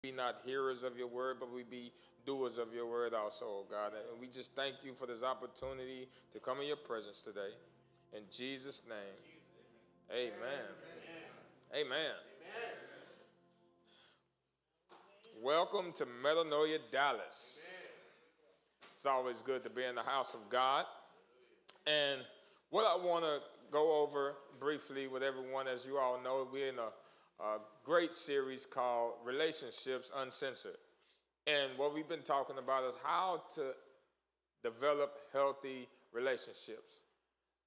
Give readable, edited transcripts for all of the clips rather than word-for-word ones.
be not hearers of your word, but we be doers of your word also, oh God. And we just thank you for this opportunity to come in your presence today. In Jesus' name, amen. Amen. Welcome to Metanoia, Dallas. It's always good to be in the house of God. And what I want to go over briefly with everyone, as you all know, we're in a great series called Relationships Uncensored. And what we've been talking about is how to develop healthy relationships.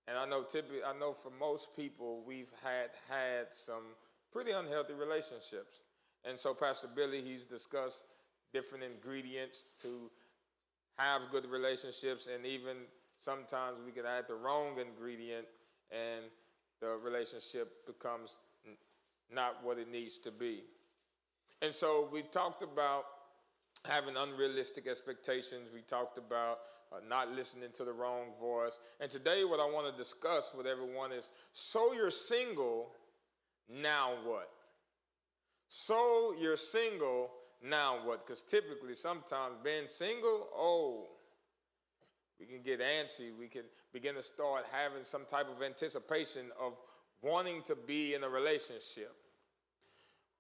And I know for most people, we've had some pretty unhealthy relationships. And so Pastor Billy, he's discussed different ingredients to have good relationships, and even sometimes we can add the wrong ingredient and the relationship becomes not what it needs to be. And so we talked about having unrealistic expectations. We talked about not listening to the wrong voice. And today what I want to discuss with everyone is, so you're single, now what? So you're single, now what? Because typically sometimes being single, we can get antsy. We can begin to start having some type of anticipation of wanting to be in a relationship.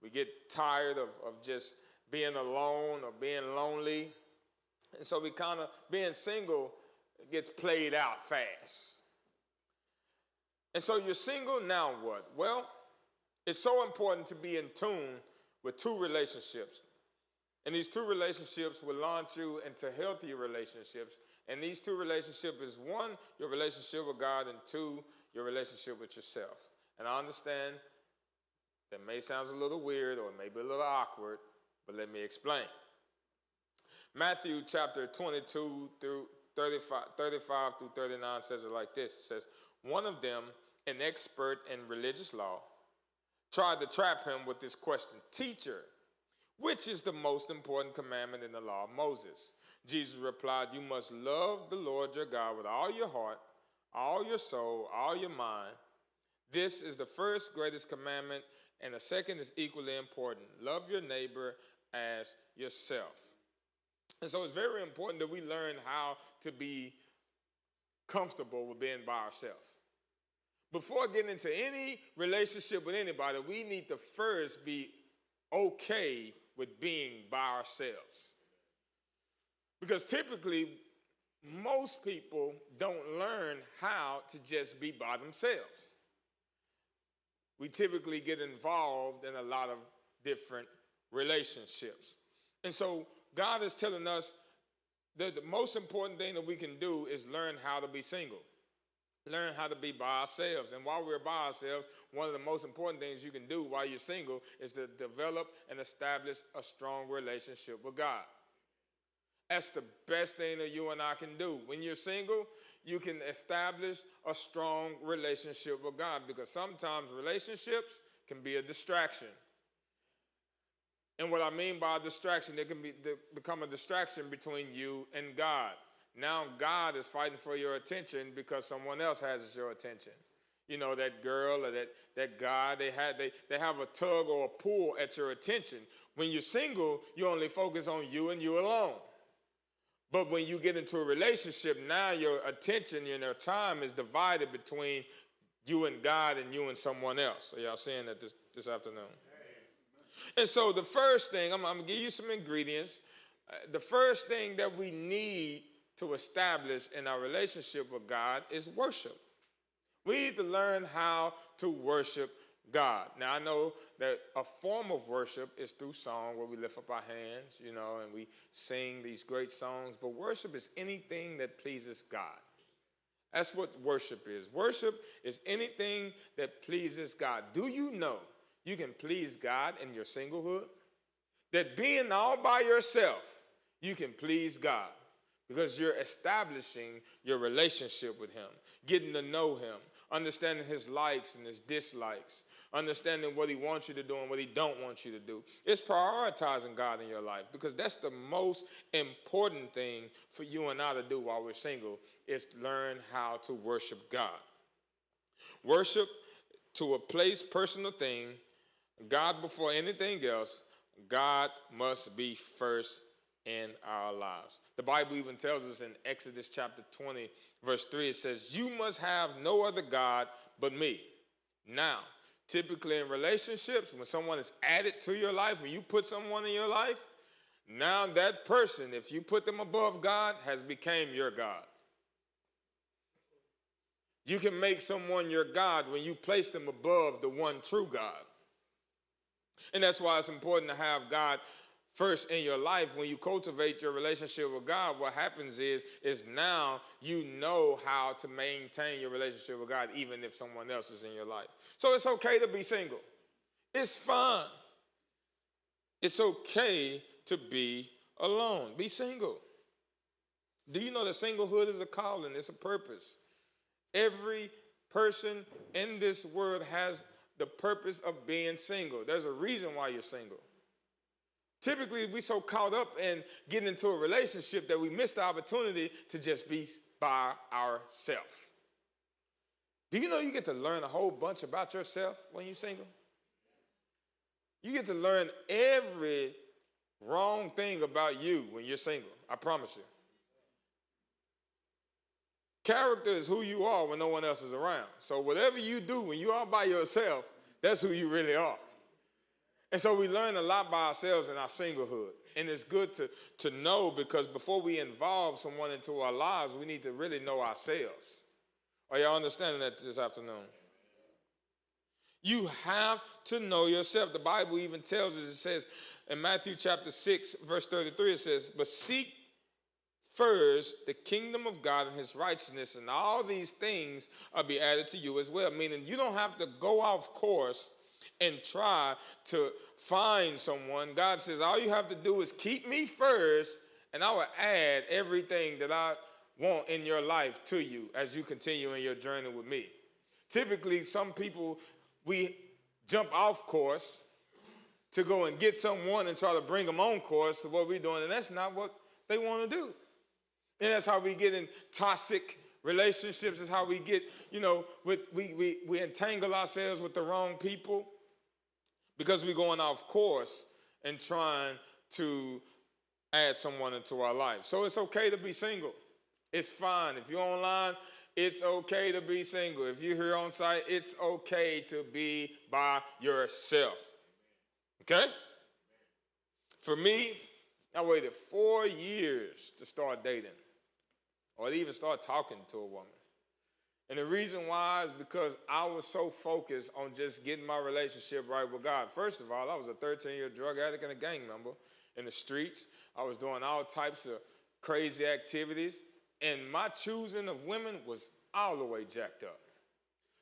We get tired of just being alone or being lonely. And so being single gets played out fast. And so you're single, now what? Well, it's so important to be in tune with two relationships. And these two relationships will launch you into healthier relationships. And these two relationships is, one, your relationship with God, and two, your relationship with yourself. And I understand that may sound a little weird or maybe a little awkward, but let me explain. Matthew chapter 22 through 35 through 39 says it like this. It says, one of them, an expert in religious law, tried to trap him with this question, "Teacher, which is the most important commandment in the law of Moses?" Jesus replied, "You must love the Lord your God with all your heart, all your soul, all your mind. This is the first greatest commandment, and the second is equally important. Love your neighbor as yourself." And so it's very important that we learn how to be comfortable with being by ourselves. Before getting into any relationship with anybody, we need to first be okay with being by ourselves. Because typically, most people don't learn how to just be by themselves. We typically get involved in a lot of different relationships. And so God is telling us that the most important thing that we can do is learn how to be single. Learn how to be by ourselves. And while we're by ourselves, one of the most important things you can do while you're single is to develop and establish a strong relationship with God. That's the best thing that you and I can do. When you're single, you can establish a strong relationship with God, because sometimes relationships can be a distraction. And what I mean by a distraction, it can become a distraction between you and God. Now God is fighting for your attention because someone else has your attention. You know, that girl or that guy, they have a tug or a pull at your attention. When you're single, you only focus on you and you alone. But when you get into a relationship, now your attention and your time is divided between you and God and you and someone else. So y'all seeing that this afternoon? And so the first thing, I'm going to give you some ingredients. The first thing that we need to establish in our relationship with God is worship. We need to learn how to worship God. Now, I know that a form of worship is through song, where we lift up our hands, and we sing these great songs. But worship is anything that pleases God. That's what worship is. Worship is anything that pleases God. Do you know you can please God in your singlehood? That being all by yourself, you can please God. Because you're establishing your relationship with him, getting to know him, understanding his likes and his dislikes, understanding what he wants you to do and what he don't want you to do. It's prioritizing God in your life, because that's the most important thing for you and I to do while we're single, is learn how to worship God. Worship to a place, person, or thing, God before anything else, God must be first in our lives. The Bible even tells us in Exodus chapter 20, verse 3, it says, you must have no other God but me. Now, typically in relationships, when someone is added to your life, when you put someone in your life, now that person, if you put them above God, has become your God. You can make someone your God when you place them above the one true God. And that's why it's important to have God first in your life. When you cultivate your relationship with God, what happens is now you know how to maintain your relationship with God even if someone else is in your life. So it's okay to be single. It's fine. It's okay to be alone. Be single. Do you know that singlehood is a calling? It's a purpose. Every person in this world has the purpose of being single. There's a reason why you're single. Typically, we so caught up in getting into a relationship that we miss the opportunity to just be by ourselves. Do you know you get to learn a whole bunch about yourself when you're single? You get to learn every wrong thing about you when you're single. I promise you. Character is who you are when no one else is around. So whatever you do when you are by yourself, that's who you really are. And so we learn a lot by ourselves in our singlehood. And it's good to know, because before we involve someone into our lives, we need to really know ourselves. Are y'all understanding that this afternoon? You have to know yourself. The Bible even tells us, it says in Matthew chapter 6, verse 33, it says, but seek first the kingdom of God and his righteousness, and all these things will be added to you as well. Meaning you don't have to go off course and try to find someone. God says all you have to do is keep me first, and I will add everything that I want in your life to you as you continue in your journey with me. Typically, some people, we jump off course to go and get someone and try to bring them on course to what we're doing, and that's not what they want to do. And that's how we get in toxic relationships. It's how we get, we entangle ourselves with the wrong people because we're going off course and trying to add someone into our life. So it's okay to be single. It's fine. If you're online, it's okay to be single. If you're here on site, it's okay to be by yourself. Okay? For me, I waited 4 years to start dating or to even start talking to a woman. And the reason why is because I was so focused on just getting my relationship right with God. First of all, I was a 13-year drug addict and a gang member in the streets. I was doing all types of crazy activities. And my choosing of women was all the way jacked up.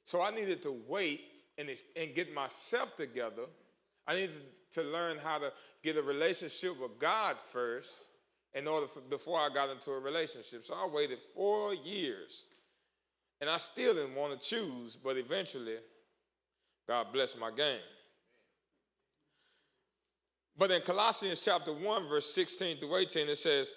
So I needed to wait and get myself together. I needed to learn how to get a relationship with God first before I got into a relationship. So I waited 4 years. And I still didn't want to choose, but eventually, God blessed my game. But in Colossians chapter 1, verse 16 through 18, it says,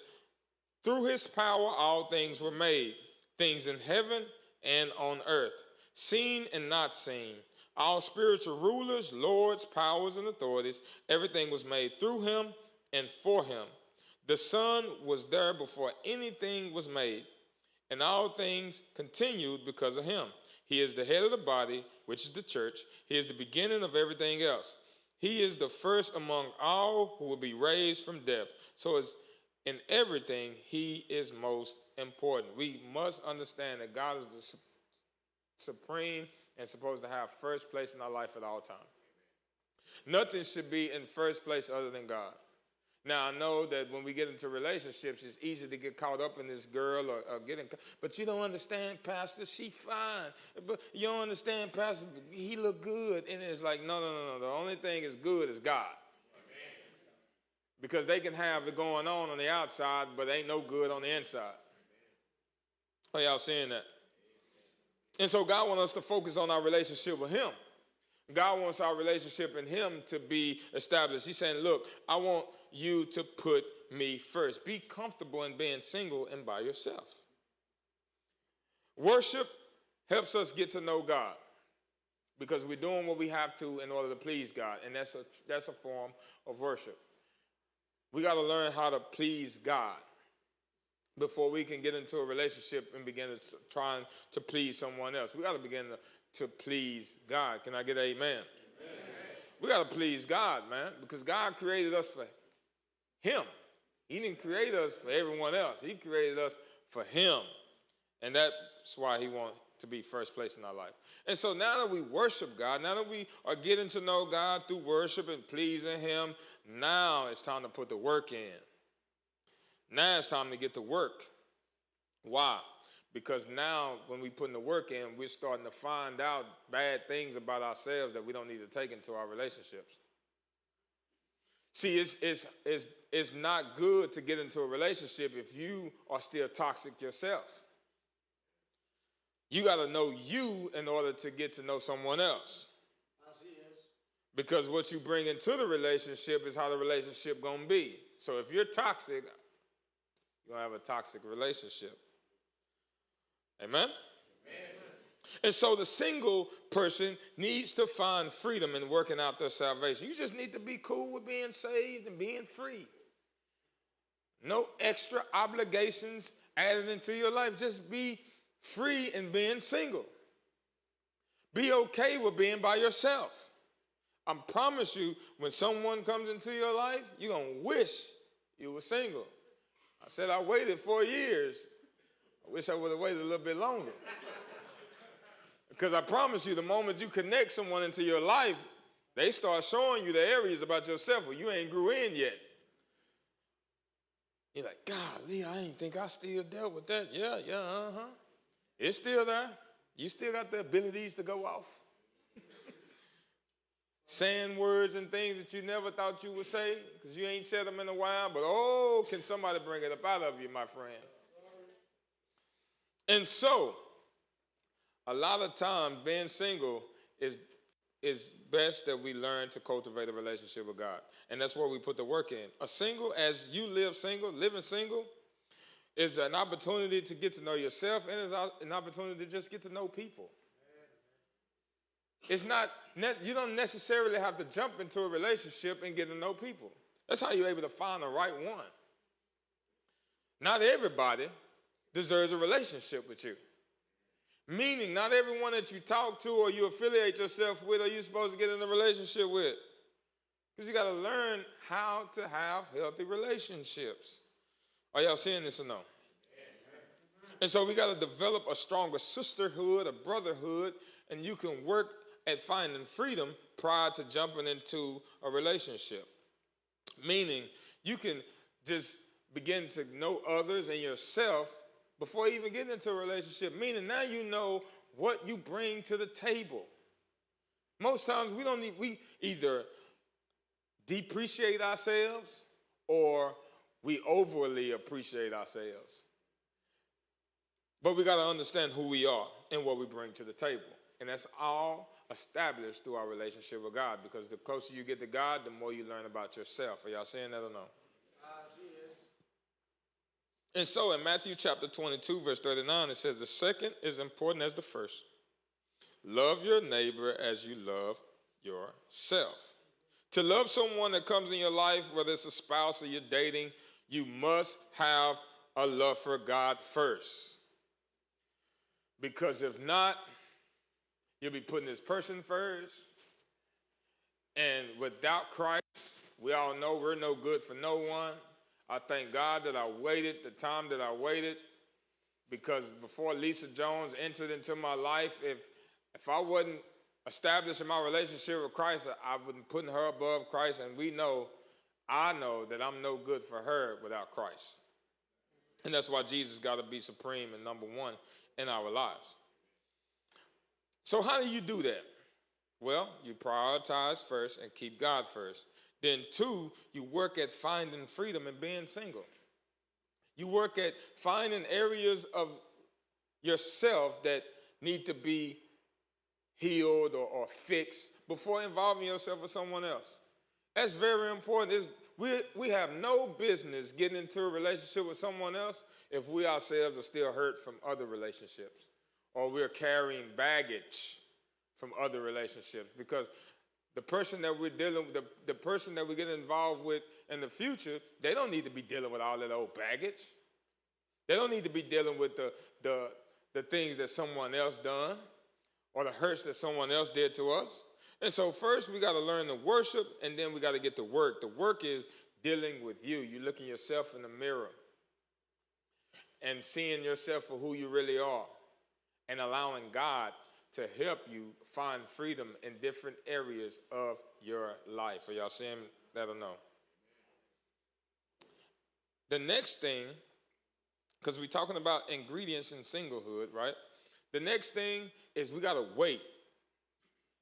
through his power all things were made, things in heaven and on earth, seen and not seen. All spiritual rulers, lords, powers, and authorities, everything was made through him and for him. The Son was there before anything was made, and all things continued because of him. He is the head of the body, which is the church. He is the beginning of everything else. He is the first among all who will be raised from death. So as in everything, he is most important. We must understand that God is the supreme and supposed to have first place in our life at all times. Nothing should be in first place other than God. Now, I know that when we get into relationships, it's easy to get caught up in this girl or but you don't understand, Pastor, she fine. But you don't understand, Pastor, he look good. And it's like, no. The only thing is good is God. Amen. Because they can have it going on the outside, but ain't no good on the inside. Are y'all seeing that? And so God wants us to focus on our relationship with him. God wants our relationship in him to be established. He's saying, look, I want you to put me first. Be comfortable in being single and by yourself. Worship helps us get to know God. because we're doing what we have to in order to please God, and that's a form of worship. We got to learn how to please God before we can get into a relationship and begin trying to please someone else. We got to begin to please God. Can I get an amen? Amen. We got to please God, man, because God created us for him. He didn't create us for everyone else. He created us for him. And that's why he wants to be first place in our life. And so now that we worship God, now that we are getting to know God through worship and pleasing him, now it's time to put the work in. Now it's time to get to work. Why? Because now when we put in the work in, we're starting to find out bad things about ourselves that we don't need to take into our relationships. See, it's not good to get into a relationship if you are still toxic yourself. You got to know you in order to get to know someone else. Because what you bring into the relationship is how the relationship going to be. So if you're toxic, you're going to have a toxic relationship. Amen? Amen? And so the single person needs to find freedom in working out their salvation. You just need to be cool with being saved and being free. No extra obligations added into your life. Just be free in being single. Be okay with being by yourself. I promise you, when someone comes into your life, you're going to wish you were single. I said I waited 4 years. I wish I would have waited a little bit longer. Because I promise you, the moment you connect someone into your life, they start showing you the areas about yourself where you ain't grew in yet. You're like, golly, I ain't think I still dealt with that. Yeah, It's still there. You still got the abilities to go off. Saying words and things that you never thought you would say because you ain't said them in a while. But, oh, can somebody bring it up out of you, my friend? And so, a lot of times being single is best that we learn to cultivate a relationship with God. And that's where we put the work in. As you live single, living single, is an opportunity to get to know yourself and is an opportunity to just get to know people. It's not, you don't necessarily have to jump into a relationship and get to know people. That's how you're able to find the right one. Not everybody deserves a relationship with you. Meaning, not everyone that you talk to or you affiliate yourself with are you supposed to get in a relationship with. Because you got to learn how to have healthy relationships. Are y'all seeing this or no? And so we got to develop a stronger sisterhood, a brotherhood, and you can work at finding freedom prior to jumping into a relationship. Meaning, you can just begin to know others and yourself before even getting into a relationship. Meaning, now you know what you bring to the table. Most times, we either depreciate ourselves or we overly appreciate ourselves. But we got to understand who we are and what we bring to the table. And that's all established through our relationship with God, because the closer you get to God, the more you learn about yourself. Are y'all saying that or no? And so in Matthew chapter 22, verse 39, it says, the second is important as the first. Love your neighbor as you love yourself. To love someone that comes in your life, whether it's a spouse or you're dating, you must have a love for God first. Because if not, you'll be putting this person first. And without Christ, we all know we're no good for no one. I thank God that I waited the time that I waited, because before Lisa Jones entered into my life, if I wasn't establishing my relationship with Christ, I wouldn't put her above Christ. And I know that I'm no good for her without Christ. And that's why Jesus got to be supreme and number one in our lives. So how do you do that? Well, you prioritize first and keep God first. Then 2, you work at finding freedom and being single. You work at finding areas of yourself that need to be healed or fixed before involving yourself with someone else. That's very important. We have no business getting into a relationship with someone else if we ourselves are still hurt from other relationships, or we're carrying baggage from other relationships, because the person that we're dealing with, the person that we get involved with in the future, they don't need to be dealing with all that old baggage. They don't need to be dealing with the things that someone else done or the hurts that someone else did to us. And so first we got to learn to worship, and then we got to get to work. The work is dealing with you. You looking yourself in the mirror and seeing yourself for who you really are, and allowing God to help you find freedom in different areas of your life. Are y'all seeing that or no? The next thing, because we're talking about ingredients in singlehood, right? The next thing is we got to wait.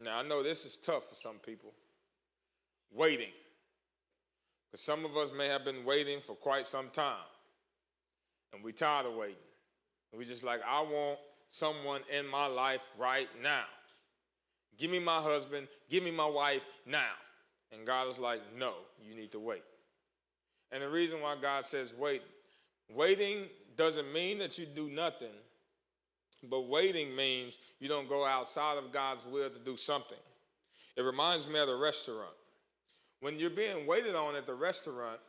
Now, I know this is tough for some people. Waiting. Because some of us may have been waiting for quite some time. And we're tired of waiting. And we just like, I want someone in my life right now. Give me my husband, give me my wife now. And God is like, no, you need to wait. And the reason why God says waiting doesn't mean that you do nothing, but waiting means you don't go outside of God's will to do something. It reminds me of the restaurant. When you're being waited on at the restaurant,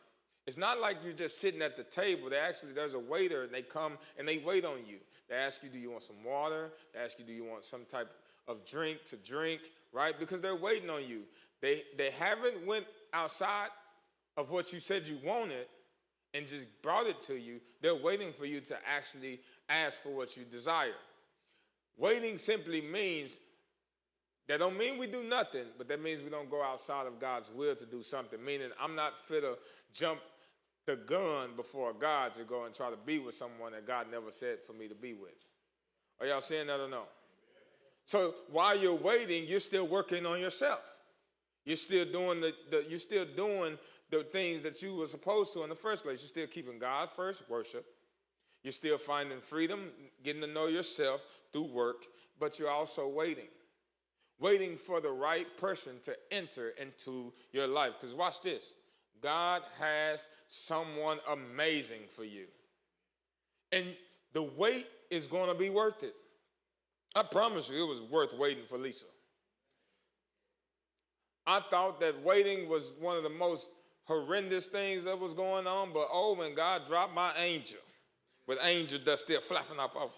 it's not like you're just sitting at the table. There's a waiter, and they come and they wait on you. They ask you, do you want some water? They ask you, do you want some type of drink to drink, right? Because they're waiting on you. They haven't went outside of what you said you wanted and just brought it to you. They're waiting for you to actually ask for what you desire. Waiting simply means, that don't mean we do nothing, but that means we don't go outside of God's will to do something, meaning I'm not fit to jump the gun before God to go and try to be with someone that God never said for me to be with. Are y'all saying that or no? So while you're waiting, you're still working on yourself. You're still doing the things that you were supposed to in the first place. You're still keeping God first, worship. You're still finding freedom, getting to know yourself through work, but you're also waiting. Waiting for the right person to enter into your life. Because watch this. God has someone amazing for you. And the wait is going to be worth it. I promise you it was worth waiting for Lisa. I thought that waiting was one of the most horrendous things that was going on, but oh, when God dropped my angel, with angel dust still flapping up off,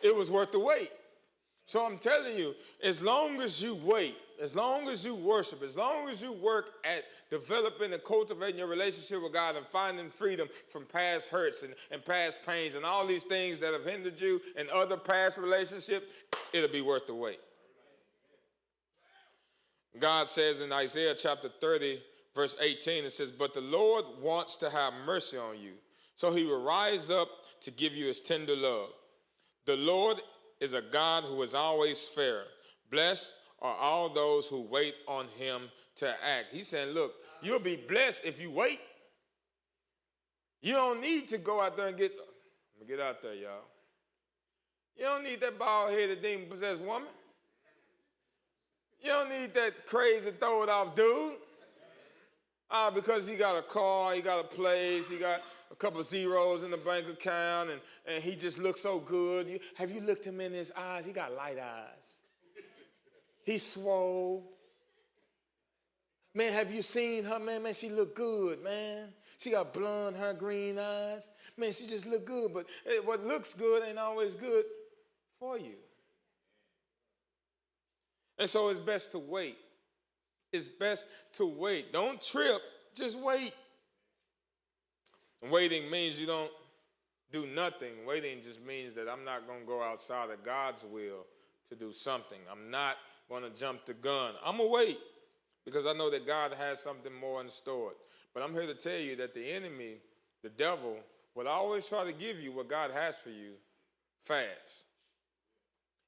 it was worth the wait. So I'm telling you, as long as you wait, as long as you worship, as long as you work at developing and cultivating your relationship with God and finding freedom from past hurts and past pains and all these things that have hindered you in other past relationships, it'll be worth the wait. God says in Isaiah chapter 30, verse 18, it says, but the Lord wants to have mercy on you, so he will rise up to give you his tender love. The Lord is a God who is always fair. Blessed are all those who wait on him to act. He's saying, look, you'll be blessed if you wait. You don't need to go out there and get out there, y'all. You don't need that bald-headed, demon-possessed woman. You don't need that crazy, throw-it-off dude. Because he got a car, he got a place, he got a couple of zeros in the bank account, and he just looks so good. Have you looked him in his eyes? He got light eyes. He's swole. Man, have you seen her, man? Man, she look good, man. She got blonde hair, green eyes. Man, she just look good, but what looks good ain't always good for you. And so it's best to wait. It's best to wait. Don't trip, just wait. Waiting means you don't do nothing. Waiting just means that I'm not going to go outside of God's will to do something. I'm not going to jump the gun. I'm going to wait because I know that God has something more in store. But I'm here to tell you that the enemy, the devil, will always try to give you what God has for you fast.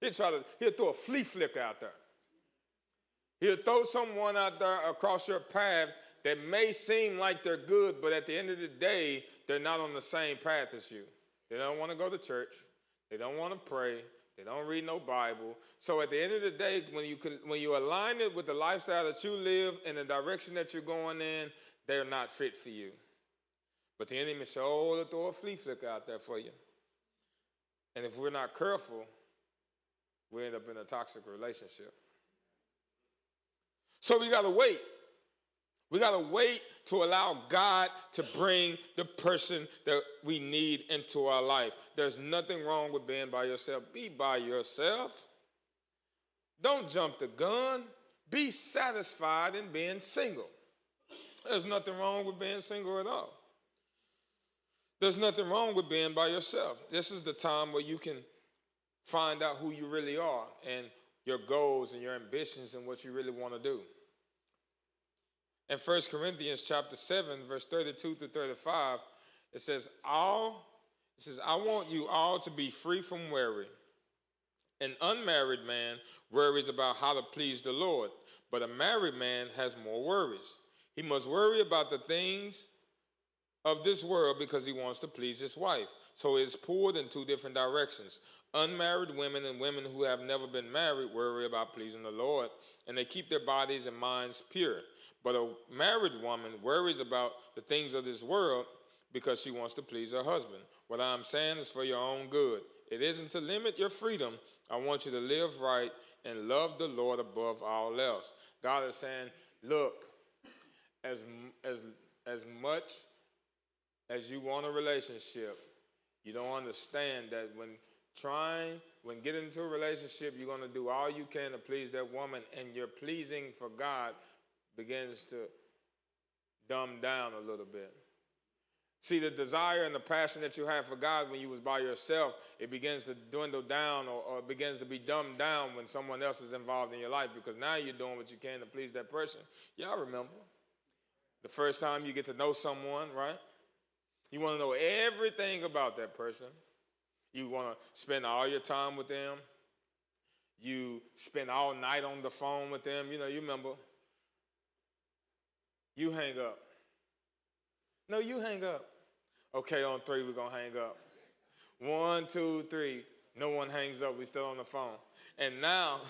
He'll throw a flea flicker out there. He'll throw someone out there across your path that may seem like they're good, but at the end of the day, they're not on the same path as you. They don't want to go to church. They don't want to pray. They don't read no Bible. So at the end of the day, when you align it with the lifestyle that you live and the direction that you're going in, they're not fit for you. But the enemy said, oh, they'll throw a flea flicker out there for you. And if we're not careful, we end up in a toxic relationship. So we got to wait. We got to wait to allow God to bring the person that we need into our life. There's nothing wrong with being by yourself. Be by yourself. Don't jump the gun. Be satisfied in being single. There's nothing wrong with being single at all. There's nothing wrong with being by yourself. This is the time where you can find out who you really are and your goals and your ambitions and what you really want to do. In 1 Corinthians chapter 7, verse 32 to 35, it says, I want you all to be free from worry. An unmarried man worries about how to please the Lord, but a married man has more worries. He must worry about the things of this world because he wants to please his wife. So it's pulled in two different directions. Unmarried women and women who have never been married worry about pleasing the Lord, and they keep their bodies and minds pure. But a married woman worries about the things of this world because she wants to please her husband. What I'm saying is for your own good. It isn't to limit your freedom. I want you to live right and love the Lord above all else. God is saying, look, as much as you want a relationship, you don't understand that when getting into a relationship, you're going to do all you can to please that woman, and your pleasing for God begins to dumb down a little bit. See, the desire and the passion that you have for God when you was by yourself, it begins to dwindle down or it begins to be dumbed down when someone else is involved in your life, because now you're doing what you can to please that person. Y'all remember the first time you get to know someone, right? You want to know everything about that person. You want to spend all your time with them. You spend all night on the phone with them. You remember. You hang up. No, you hang up. Okay, on 3, we're going to hang up. 1, 2, 3. No one hangs up. We still on the phone. And now,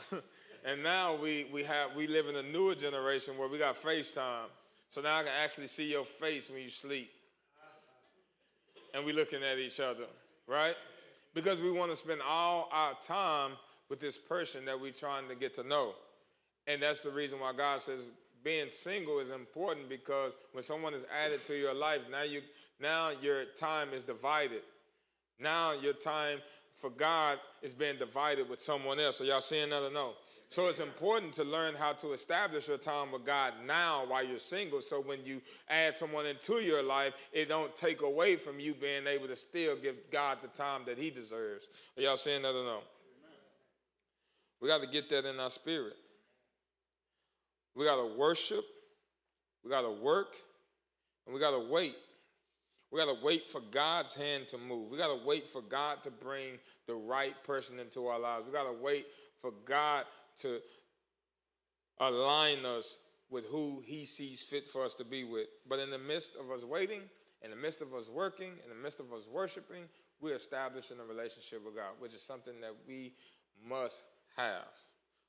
we live in a newer generation where we got FaceTime. So now I can actually see your face when you sleep. And we looking at each other, right? Because we want to spend all our time with this person that we're trying to get to know. And that's the reason why God says being single is important, because when someone is added to your life, now your time is divided. Now your time for God is being divided with someone else. So y'all seeing that or no? So it's important to learn how to establish your time with God now while you're single, so when you add someone into your life, it don't take away from you being able to still give God the time that he deserves. Are y'all seeing that or no? We got to get that in our spirit. We got to worship, we got to work, and we got to wait. We got to wait for God's hand to move. We got to wait for God to bring the right person into our lives. We got to wait for God to align us with who he sees fit for us to be with. But in the midst of us waiting, in the midst of us working, in the midst of us worshiping, we're establishing a relationship with God, which is something that we must have.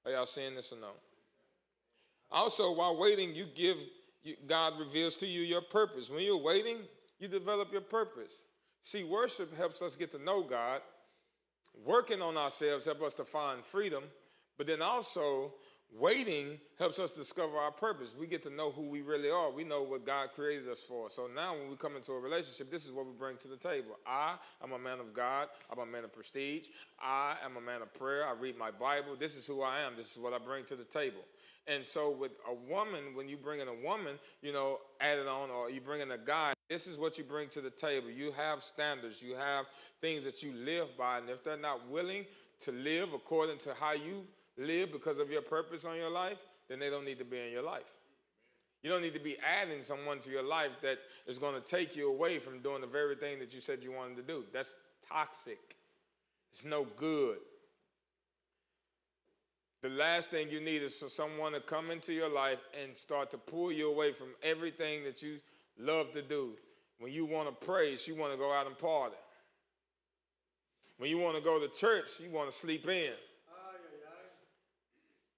Are y'all seeing this or no? Also, while waiting, God reveals to you your purpose. When you're waiting, you develop your purpose. See, worship helps us get to know God. Working on ourselves helps us to find freedom. But then also, waiting helps us discover our purpose. We get to know who we really are. We know what God created us for. So now when we come into a relationship, this is what we bring to the table. I am a man of God. I'm a man of prestige. I am a man of prayer. I read my Bible. This is who I am. This is what I bring to the table. And so with a woman, when you bring in a woman, added on, or you bring in a guy, this is what you bring to the table. You have standards. You have things that you live by. And if they're not willing to live according to how you live because of your purpose on your life, then they don't need to be in your life. You don't need to be adding someone to your life that is going to take you away from doing the very thing that you said you wanted to do. That's toxic. It's no good. The last thing you need is for someone to come into your life and start to pull you away from everything that you love to do. When you want to pray, she want to go out and party. When you want to go to church, you want to sleep in.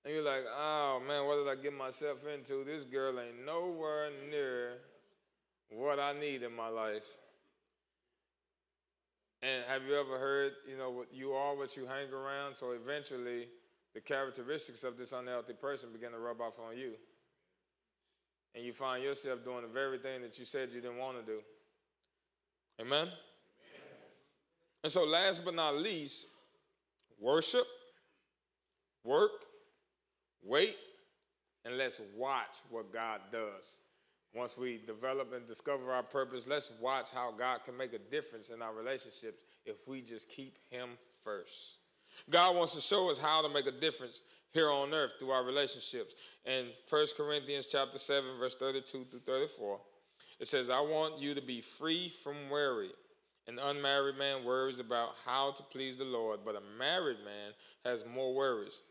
And you're like, oh, man, what did I get myself into? This girl ain't nowhere near what I need in my life. And have you ever heard, what you are, what you hang around? So eventually, the characteristics of this unhealthy person begin to rub off on you. And you find yourself doing the very thing that you said you didn't want to do. Amen? Amen. And so last but not least, worship, work, wait, and let's watch what God does. Once we develop and discover our purpose, let's watch how God can make a difference in our relationships if we just keep him first. God wants to show us how to make a difference here on earth through our relationships. In 1 Corinthians chapter 7, verse 32 through 34, it says, I want you to be free from worry. An unmarried man worries about how to please the Lord, but a married man has more worries.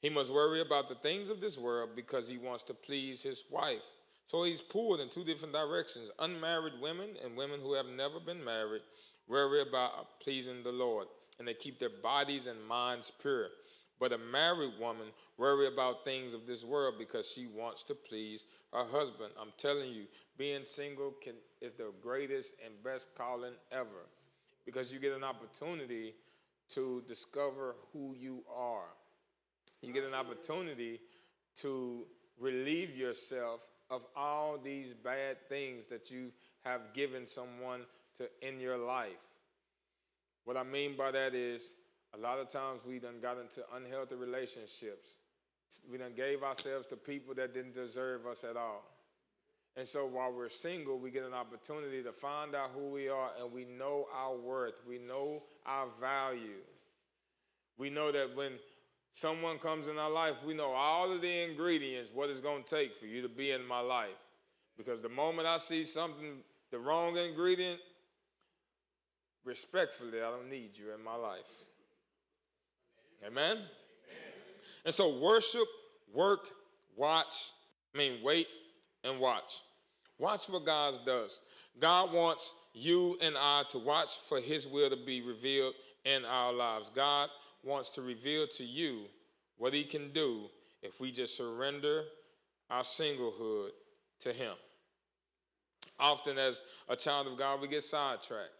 He must worry about the things of this world because he wants to please his wife. So he's pulled in two different directions. Unmarried women and women who have never been married worry about pleasing the Lord, and they keep their bodies and minds pure. But a married woman worry about things of this world because she wants to please her husband. I'm telling you, being single is the greatest and best calling ever, because you get an opportunity to discover who you are. You get an opportunity to relieve yourself of all these bad things that you have given someone in your life. What I mean by that is, a lot of times we done got into unhealthy relationships. We done gave ourselves to people that didn't deserve us at all. And so while we're single, we get an opportunity to find out who we are, and we know our worth. We know our value. We know that when someone comes in our life, we know all of the ingredients, what it's going to take for you to be in my life. Because the moment I see something, the wrong ingredient, respectfully, I don't need you in my life. Amen? And so worship, work, wait and watch. Watch what God does. God wants you and I to watch for his will to be revealed in our lives. God wants to reveal to you what he can do if we just surrender our singlehood to him. Often as a child of God, we get sidetracked.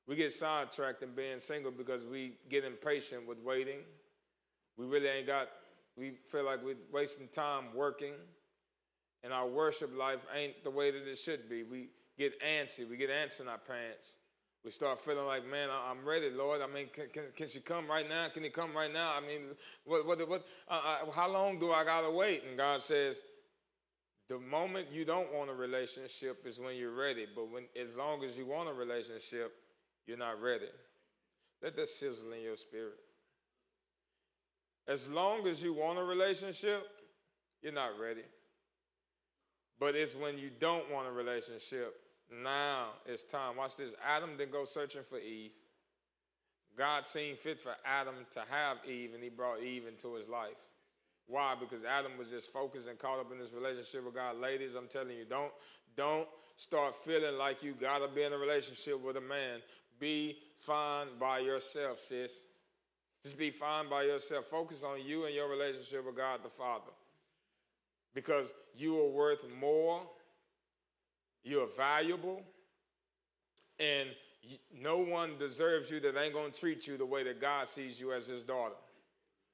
We get sidetracked in being single because we get impatient with waiting. We feel like we're wasting time working, and our worship life ain't the way that it should be. We get antsy. We get ants in our pants. We start feeling like, man, I'm ready, Lord. I mean, can she come right now? Can he come right now? I mean, how long do I gotta wait? And God says, the moment you don't want a relationship is when you're ready. But as long as you want a relationship, you're not ready. Let that sizzle in your spirit. As long as you want a relationship, you're not ready. But it's when you don't want a relationship, now it's time. Watch this. Adam didn't go searching for Eve. God seen fit for Adam to have Eve, and he brought Eve into his life. Why? Because Adam was just focused and caught up in this relationship with God. Ladies, I'm telling you, don't start feeling like you got to be in a relationship with a man. Be fine by yourself, sis. Just be fine by yourself. Focus on you and your relationship with God the Father. Because you are worth more. You're valuable. And no one deserves you that ain't going to treat you the way that God sees you as his daughter.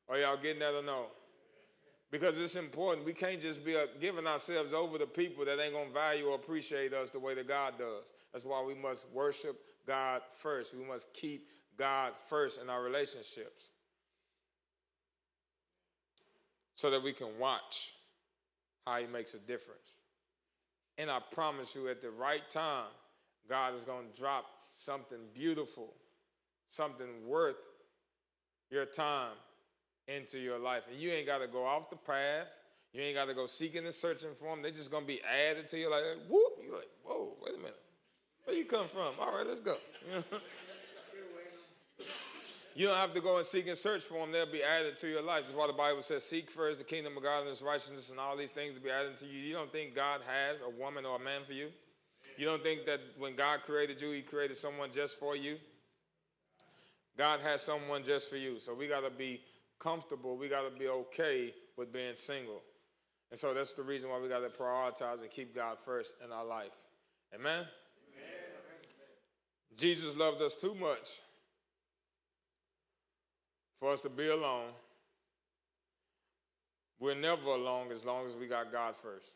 Are y'all getting that or no? Because it's important. We can't just be giving ourselves over to people that ain't going to value or appreciate us the way that God does. That's why we must worship God first. We must keep God first in our relationships, so that we can watch how he makes a difference. And I promise you, at the right time, God is going to drop something beautiful, something worth your time into your life. And you ain't got to go off the path. You ain't got to go seeking and searching for them. They're just going to be added to you like, whoop. You're like, whoa, wait a minute. Where you come from? All right, let's go. You don't have to go and seek and search for them. They'll be added to your life. That's why the Bible says, seek first the kingdom of God and his righteousness, and all these things will be added to you. You don't think God has a woman or a man for you? You don't think that when God created you, he created someone just for you? God has someone just for you. So we got to be comfortable. We got to be okay with being single. And so that's the reason why we got to prioritize and keep God first in our life. Amen? Amen. Jesus loved us too much for us to be alone. We're never alone as long as we got God first.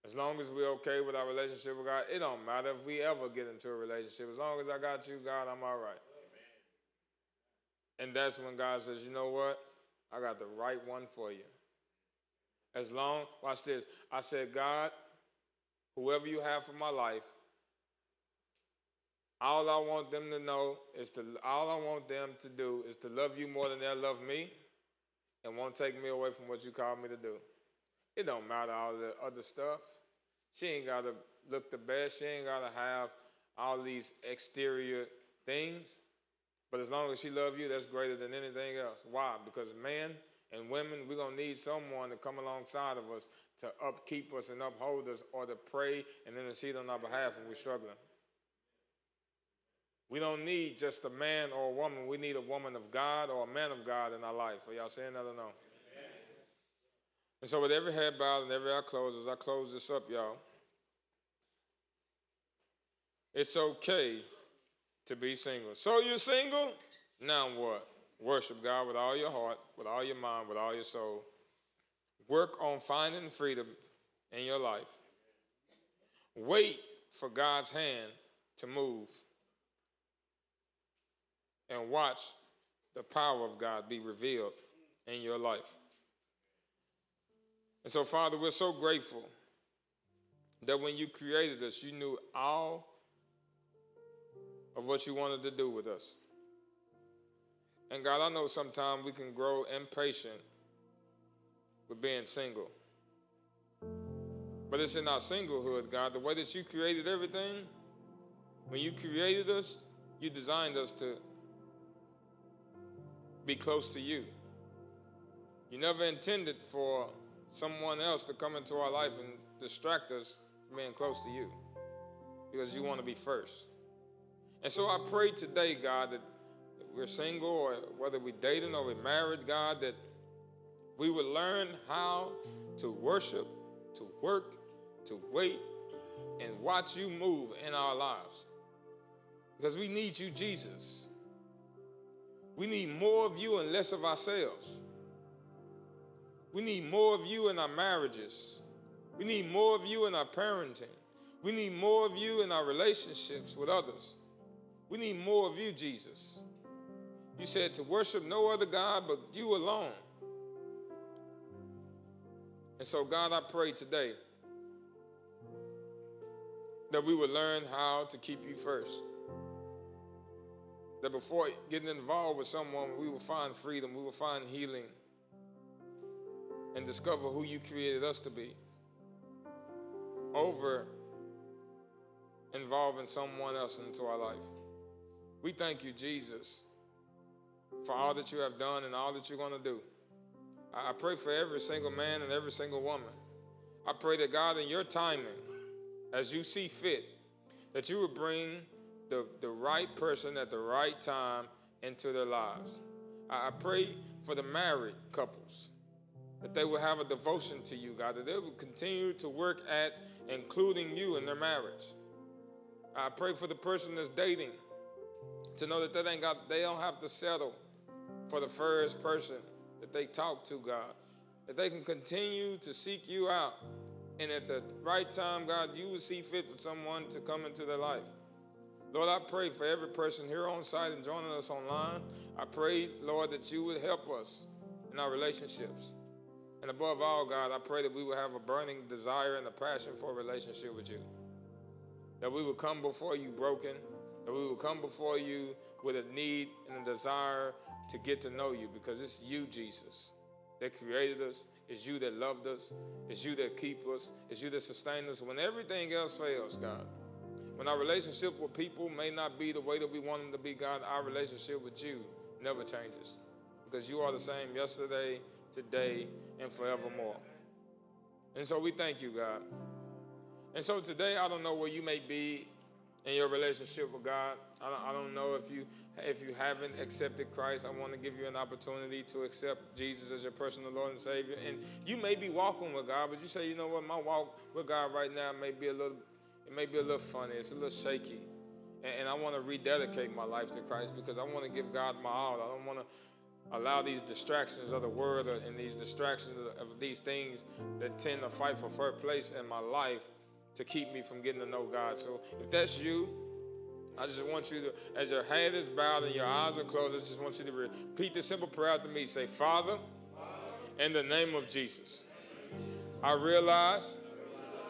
As long as we're okay with our relationship with God, it don't matter if we ever get into a relationship. As long as I got you, God, I'm all right. And that's when God says, you know what? I got the right one for you. Watch this. I said, God, whoever you have for my life, all I want them to do is to love you more than they'll love me and won't take me away from what you called me to do. It don't matter all the other stuff. She ain't got to look the best. She ain't got to have all these exterior things. But as long as she loves you, that's greater than anything else. Why? Because men and women, we're going to need someone to come alongside of us to upkeep us and uphold us, or to pray and intercede on our behalf when we're struggling. We don't need just a man or a woman. We need a woman of God or a man of God in our life. Are y'all saying that or no? Amen. And so with every head bowed and every eye closed, as I close this up, y'all, it's okay to be single. So you're single? Now what? Worship God with all your heart, with all your mind, with all your soul. Work on finding freedom in your life. Wait for God's hand to move. And watch the power of God be revealed in your life. And so, Father, we're so grateful that when you created us, you knew all of what you wanted to do with us. And God, I know sometimes we can grow impatient with being single. But it's in our singlehood, God, the way that you created everything. When you created us, you designed us to be close to you. You never intended for someone else to come into our life and distract us from being close to you, because you want to be first. And so I pray today, God, that we're single or whether we're dating or we're married, God, that we would learn how to worship, to work, to wait, and watch you move in our lives. Because we need you, Jesus. We need more of you and less of ourselves. We need more of you in our marriages. We need more of you in our parenting. We need more of you in our relationships with others. We need more of you, Jesus. You said to worship no other God but you alone. And so, God, I pray today that we would learn how to keep you first. That before getting involved with someone, we will find freedom, we will find healing, and discover who you created us to be, over involving someone else into our life. We thank you, Jesus, for all that you have done and all that you're going to do. I pray for every single man and every single woman. I pray that, God, in your timing, as you see fit, that you would bring the right person at the right time into their lives. I pray for the married couples, that they will have a devotion to you, God, that they will continue to work at including you in their marriage. I pray for the person that's dating, to know that they don't have to settle for the first person that they talk to, God, that they can continue to seek you out, and at the right time, God, you will see fit for someone to come into their life. Lord, I pray for every person here on site and joining us online. I pray, Lord, that you would help us in our relationships. And above all, God, I pray that we will have a burning desire and a passion for a relationship with you. That we will come before you broken. That we will come before you with a need and a desire to get to know you, because it's you, Jesus, that created us. It's you that loved us. It's you that keep us. It's you that sustain us when everything else fails, God. When our relationship with people may not be the way that we want them to be, God, our relationship with you never changes, because you are the same yesterday, today, and forevermore. And so we thank you, God. And so today, I don't know where you may be in your relationship with God. I don't know if you haven't accepted Christ. I want to give you an opportunity to accept Jesus as your personal Lord and Savior. And you may be walking with God, but you say, you know what, my walk with God right now may be a little funny. It's a little shaky. And I want to rededicate my life to Christ because I want to give God my all. I don't want to allow these distractions of the world and these distractions of these things that tend to fight for first place in my life to keep me from getting to know God. So if that's you, I just want you to, as your head is bowed and your eyes are closed, I just want you to repeat the simple prayer after me. Say, Father, in the name of Jesus, I realize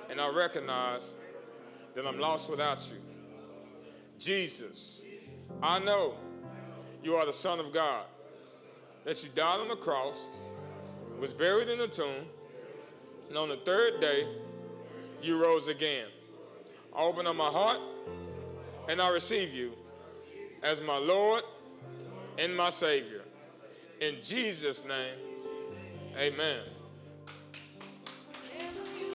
and I recognize that I'm lost without you. Jesus, I know you are the Son of God, that you died on the cross, was buried in the tomb, and on the third day, you rose again. I open up my heart, and I receive you as my Lord and my Savior. In Jesus' name, amen.